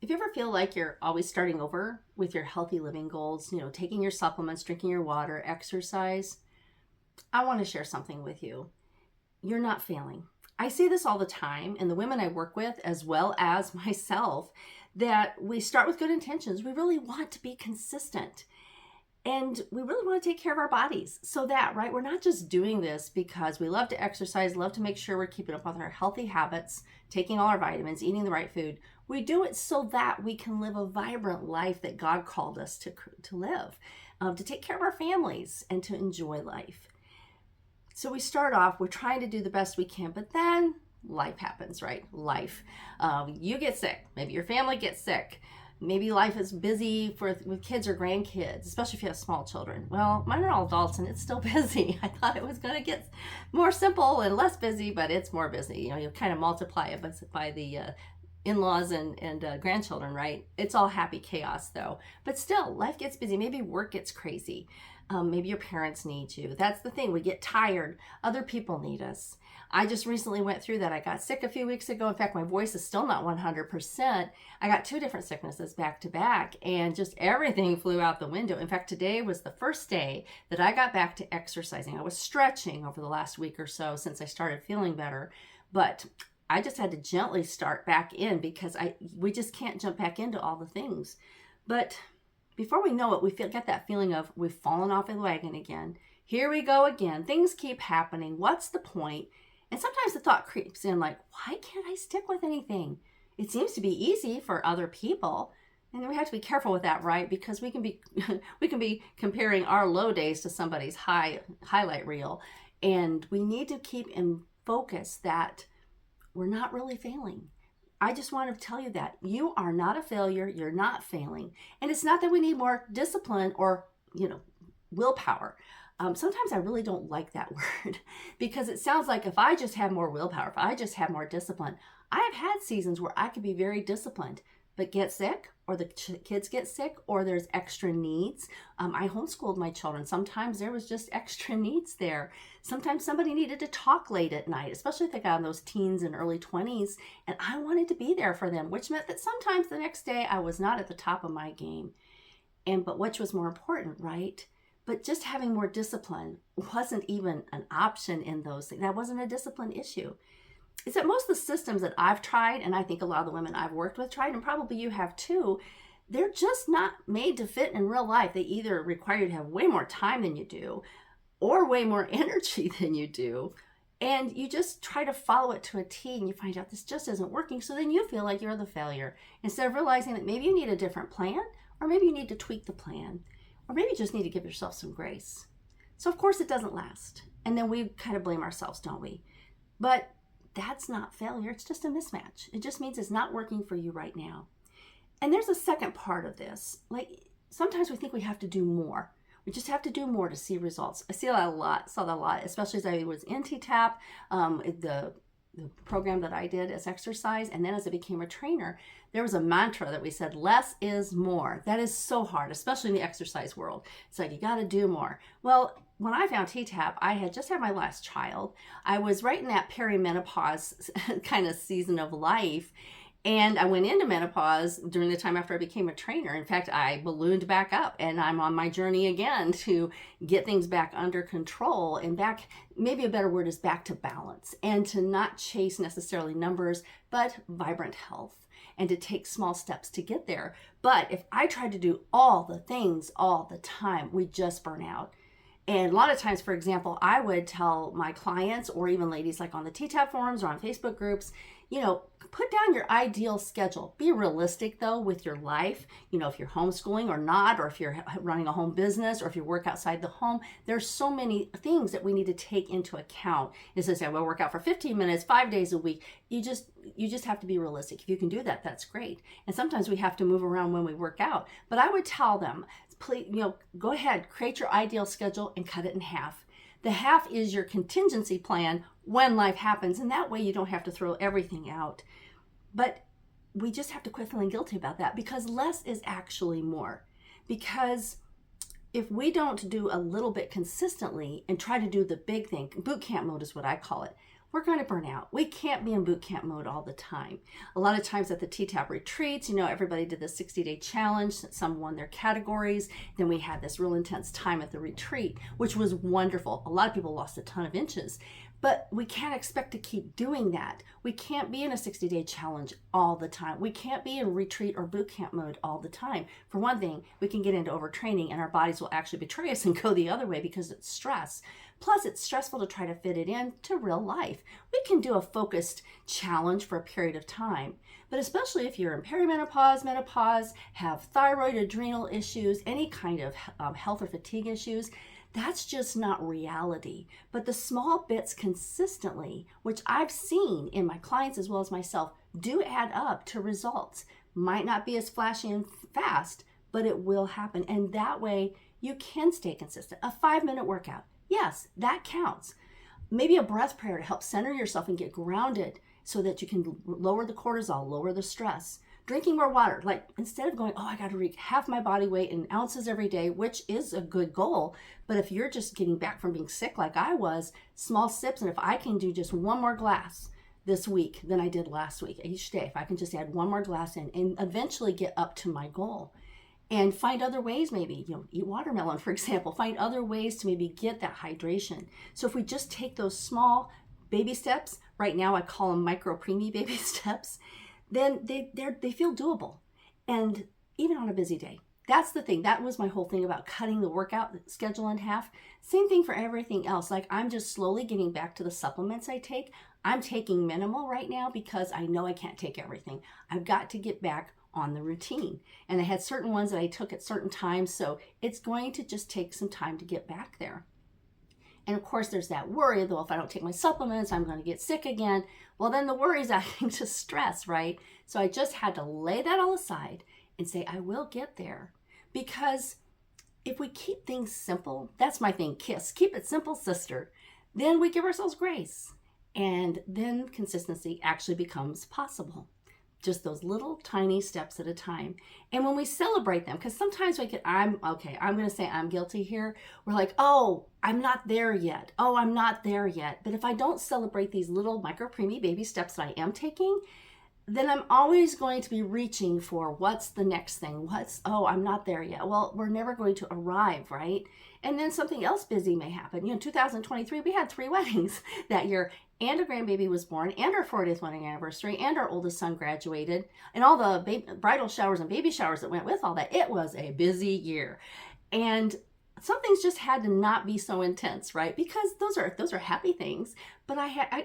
If you ever feel like you're always starting over with your healthy living goals, taking your supplements, drinking your water, exercise, I want to share something with you. You're not failing. I see this all the time, and the women I work with, as well as myself, that we start with good intentions. We really want to be consistent. And we really want to take care of our bodies so that, right, we're not just doing this because we love to exercise, love to make sure we're keeping up with our healthy habits, taking all our vitamins, eating the right food. We do it so that we can live a vibrant life that God called us to live, to take care of our families and to enjoy life. So we start off, we're trying to do the best we can, but then life happens, right? Life. You get sick. Maybe your family gets sick. Maybe life is busy with kids or grandkids, especially if you have small children. Well, mine are all adults and it's still busy. I thought it was going to get more simple and less busy, but it's more busy. You kind of multiply it by the in-laws and grandchildren, right? It's all happy chaos though. But still, life gets busy. Maybe work gets crazy. Maybe your parents need you. That's the thing. We get tired. Other people need us. I just recently went through that. I got sick a few weeks ago. In fact, my voice is still not 100%. I got 2 different sicknesses back to back, and just everything flew out the window. In fact, today was the first day that I got back to exercising. I was stretching over the last week or so since I started feeling better, but I just had to gently start back in because we just can't jump back into all the things. But before we know it, get that feeling of we've fallen off the wagon again. Here we go again. Things keep happening. What's the point? And sometimes the thought creeps in like, why can't I stick with anything? It seems to be easy for other people. And we have to be careful with that, right? Because we can be comparing our low days to somebody's highlight reel. And we need to keep in focus that we're not really failing. I just want to tell you that you are not a failure. You're not failing. And it's not that we need more discipline or, willpower. Sometimes I really don't like that word because it sounds like if I just have more willpower, if I just have more discipline. I have had seasons where I could be very disciplined, but get sick, or the kids get sick, or there's extra needs. I homeschooled my children. Sometimes there was just extra needs there. Sometimes somebody needed to talk late at night, especially if they got in those teens and early 20s, and I wanted to be there for them, which meant that sometimes the next day I was not at the top of my game. But which was more important, right? But just having more discipline wasn't even an option in those things. That wasn't a discipline issue. It's that most of the systems that I've tried, and I think a lot of the women I've worked with tried, and probably you have too, they're just not made to fit in real life. They either require you to have way more time than you do, or way more energy than you do, and you just try to follow it to a T, and you find out this just isn't working, so then you feel like you're the failure, instead of realizing that maybe you need a different plan, or maybe you need to tweak the plan, or maybe you just need to give yourself some grace. So of course it doesn't last, and then we kind of blame ourselves, don't we? But that's not failure. It's just a mismatch. It just means it's not working for you right now. And there's a second part of this. Like sometimes we think we have to do more. We just have to do more to see results. I see that a lot, saw that a lot, especially as I was in TTAP, the program that I did as exercise. And then as I became a trainer, there was a mantra that we said, less is more. That is so hard, especially in the exercise world. It's like, you got to do more. Well, when I found TTAP, I had just had my last child. I was right in that perimenopause kind of season of life. And I went into menopause during the time after I became a trainer. In fact, I ballooned back up and I'm on my journey again to get things back under control and back, maybe a better word is back to balance, and to not chase necessarily numbers, but vibrant health, and to take small steps to get there. But if I tried to do all the things all the time, we just burn out. And a lot of times, for example, I would tell my clients, or even ladies like on the TTAP forums or on Facebook groups, put down your ideal schedule. Be realistic though with your life. If you're homeschooling or not, or if you're running a home business, or if you work outside the home, there's so many things that we need to take into account. Is to say, well, work out for 15 minutes, 5 days a week. You just have to be realistic. If you can do that, that's great. And sometimes we have to move around when we work out. But I would tell them, please, go ahead, create your ideal schedule and cut it in half. The half is your contingency plan when life happens, and that way you don't have to throw everything out. But we just have to quit feeling guilty about that, because less is actually more. Because if we don't do a little bit consistently and try to do the big thing, boot camp mode is what I call it, we're going to burn out. We can't be in boot camp mode all the time. A lot of times at the T-TAP retreats, everybody did the 60-day challenge. Some won their categories. Then we had this real intense time at the retreat, which was wonderful. A lot of people lost a ton of inches. But we can't expect to keep doing that. We can't be in a 60-day challenge all the time. We can't be in retreat or boot camp mode all the time. For one thing, we can get into overtraining and our bodies will actually betray us and go the other way because it's stress. Plus, it's stressful to try to fit it in to real life. We can do a focused challenge for a period of time, but especially if you're in perimenopause, menopause, have thyroid, adrenal issues, any kind of health or fatigue issues, that's just not reality. But the small bits consistently, which I've seen in my clients as well as myself, do add up to results. Might not be as flashy and fast, but it will happen. And that way you can stay consistent. A 5-minute workout, yes, that counts. Maybe a breath prayer to help center yourself and get grounded so that you can lower the cortisol, lower the stress. Drinking more water, like instead of going, I got to reach half my body weight in ounces every day, which is a good goal. But if you're just getting back from being sick like I was, small sips, and if I can do just one more glass this week than I did last week, each day, if I can just add one more glass in and eventually get up to my goal. And find other ways, maybe, eat watermelon, for example, find other ways to maybe get that hydration. So if we just take those small baby steps, right now I call them micro preemie baby steps, then they feel doable. And even on a busy day, that's the thing. That was my whole thing about cutting the workout schedule in half. Same thing for everything else. Like I'm just slowly getting back to the supplements I take. I'm taking minimal right now because I know I can't take everything. I've got to get back on the routine. And I had certain ones that I took at certain times. So it's going to just take some time to get back there. And of course, there's that worry, though, if I don't take my supplements, I'm going to get sick again. Well, then the worry is adding to stress, right? So I just had to lay that all aside and say, I will get there. Because if we keep things simple, that's my thing, KISS, keep it simple, sister, then we give ourselves grace. And then consistency actually becomes possible. Just those little tiny steps at a time. And when we celebrate them, because sometimes I'm going to say I'm guilty here. We're like, I'm not there yet. I'm not there yet. But if I don't celebrate these little micro preemie baby steps that I am taking, then I'm always going to be reaching for what's the next thing. I'm not there yet. Well, we're never going to arrive, right? And then something else busy may happen. 2023, we had 3 weddings that year, and a grandbaby was born, and our 40th wedding anniversary, and our oldest son graduated, and all the bridal showers and baby showers that went with all that. It was a busy year. And some things just had to not be so intense, right? Because those are happy things. But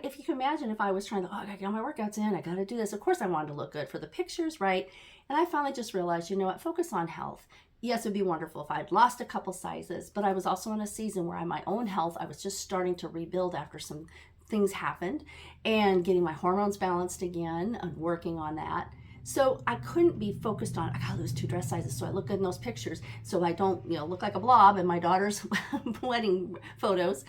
if you can imagine, if I was trying to, I gotta get all my workouts in, I gotta do this. Of course, I wanted to look good for the pictures, right? And I finally just realized, focus on health. Yes, it'd be wonderful if I'd lost a couple sizes, but I was also in a season where my own health, I was just starting to rebuild after some things happened and getting my hormones balanced again and working on that. So I couldn't be focused on, I gotta lose 2 dress sizes so I look good in those pictures, so I don't, look like a blob in my daughter's wedding photos.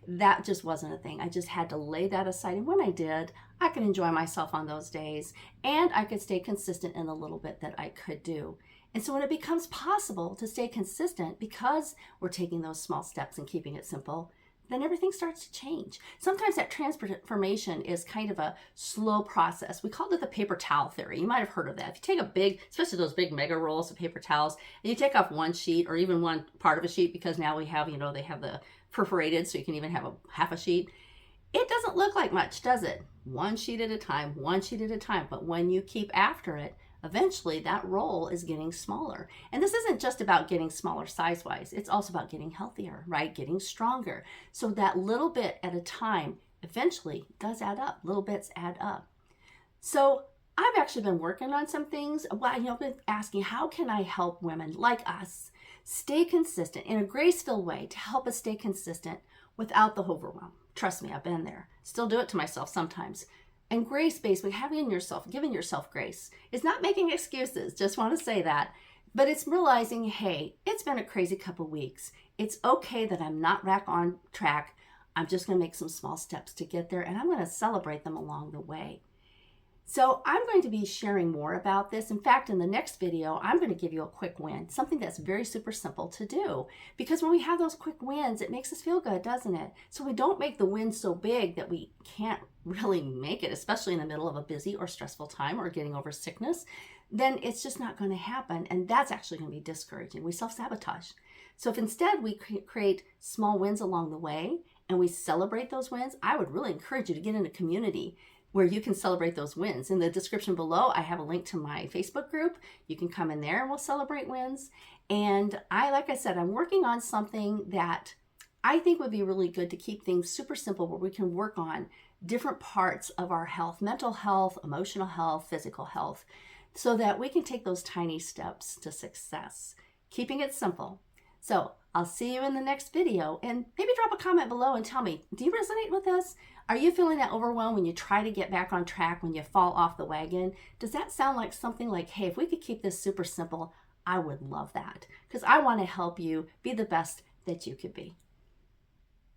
That just wasn't a thing. I just had to lay that aside. And when I did, I could enjoy myself on those days and I could stay consistent in the little bit that I could do. And so when it becomes possible to stay consistent because we're taking those small steps and keeping it simple, then everything starts to change. Sometimes that transformation is kind of a slow process. We called it the paper towel theory. You might have heard of that. If you take especially those big mega rolls of paper towels, and you take off one sheet or even one part of a sheet, because now we have, they have the perforated, so you can even have half a sheet. It doesn't look like much, does it? One sheet at a time, one sheet at a time. But when you keep after it, eventually that roll is getting smaller. And this isn't just about getting smaller size-wise. It's also about getting healthier, right? Getting stronger. So that little bit at a time eventually does add up. Little bits add up. So I've actually been working on some things. Well, been asking, how can I help women like us stay consistent in a grace-filled way to help us stay consistent without the overwhelm? Trust me, I've been there. Still do it to myself sometimes. And grace-based, giving yourself grace, is not making excuses. Just want to say that. But it's realizing, hey, it's been a crazy couple weeks. It's okay that I'm not back on track. I'm just going to make some small steps to get there, and I'm going to celebrate them along the way. So I'm going to be sharing more about this. In fact, in the next video, I'm going to give you a quick win, something that's very super simple to do. Because when we have those quick wins, it makes us feel good, doesn't it? So we don't make the win so big that we can't really make it, especially in the middle of a busy or stressful time or getting over sickness, then it's just not going to happen. And that's actually going to be discouraging. We self-sabotage. So if instead we create small wins along the way and we celebrate those wins, I would really encourage you to get in a community where you can celebrate those wins. In the description below, I have a link to my Facebook group. You can come in there and we'll celebrate wins. And like I said, I'm working on something that I think would be really good to keep things super simple, where we can work on different parts of our health, mental health, emotional health, physical health, so that we can take those tiny steps to success, keeping it simple. So I'll see you in the next video, and maybe drop a comment below and tell me, do you resonate with this? Are you feeling that overwhelm when you try to get back on track, when you fall off the wagon? Does that sound like something like, hey, if we could keep this super simple, I would love that, because I want to help you be the best that you could be.